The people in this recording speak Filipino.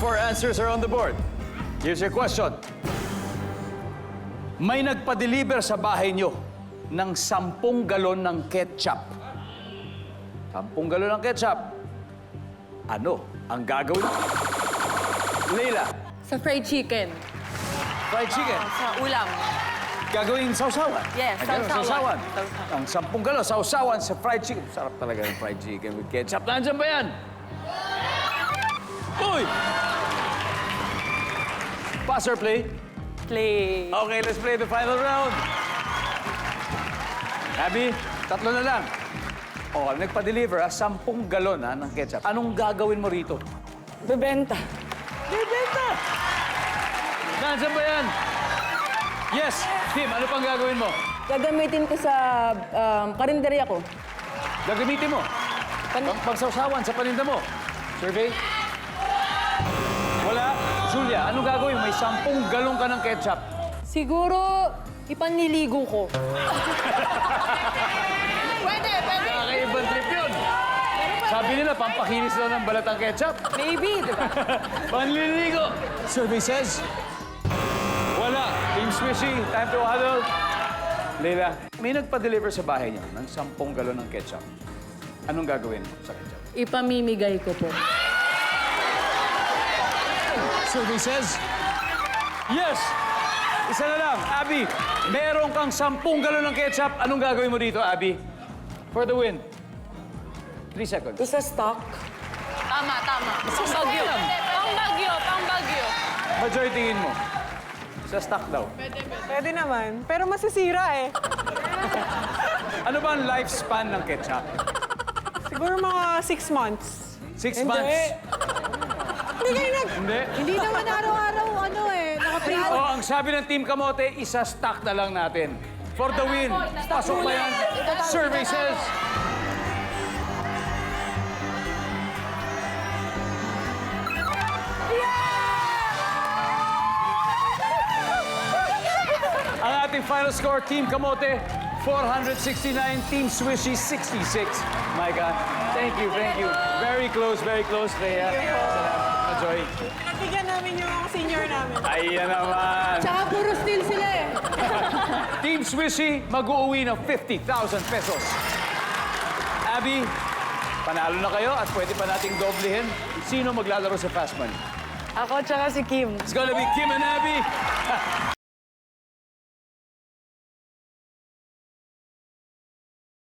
4 answers are on the board. Here's your question. May nagpa-deliver sa bahay nyo ng 10 galon ng ketchup. 10 galon ng ketchup. Ano ang gagawin? Leila, Sa fried chicken. fried chicken. Sa ulam. Gagawin sausawan. Yes, Gagawin sausawan. Ang 10 galon, sausawan sa fried chicken. Sarap talaga ng fried chicken with ketchup. Nandiyan ba yan? Uy! Pass or play? Play. Okay, let's play the final round. Abby, 3 na lang. Oh, nagpa-deliver 10 galon ng ketchup. Anong gagawin mo rito? Bebenta. Bibenta! Nandiyan ba yan? Yes! Tim, ano pang gagawin mo? Gagamitin ko sa karinderya ko. Gagamitin mo? Pagsawsawan sa paninda mo? Survey? Wala? Julia, anong gagawin? May 10 galon ka ng ketchup. Siguro, ipanliligo ko. Pwede. Nakakaibang trip yun. Sabi nila, pampakinis daw ng balat ang ketchup. Maybe, di ba? Panliligo! Survey says... Wala. Team Swishy, time to huddle. Leila, may nagpa-deliver sa bahay niya ng 10 galon ng ketchup. Anong gagawin mo sa ketchup? Ipamimigay ko po. Survey says... Yes! Isa na lang. Abby, meron kang 10 galon ng ketchup. Anong gagawin mo dito, Abby? For the win. 3 seconds. Isa stock. Tama. Pangbagyo. Pangbagyo. Majority tingin mo. Sa stock daw. Pwede naman. Pero masisira eh. Ano ba ang lifespan ng ketchup? Siguro mga 6 months. 6 months? Hindi kayo Hindi. Hindi naman araw-araw ano eh. Naka-print. Oh, ang sabi ng Team Kamote, isa stock na lang natin. For the win. Pasok ba yan? Survey says... Ang ating final score, Team Kamote, 469, Team Swishy, 66. My God. Thank you. Very close, Rhea. Salamat, Joy. Nabigyan namin yung senior namin. Ayan naman. Tsaka puro steal sila eh. Team Swishy, mag-uuwi ng 50,000 pesos. Abby, panalo na kayo at pwede pa nating doblehin. Sino maglalaro sa Fast Money? Ako tsaka si Kim. It's gonna be Kim and Abby.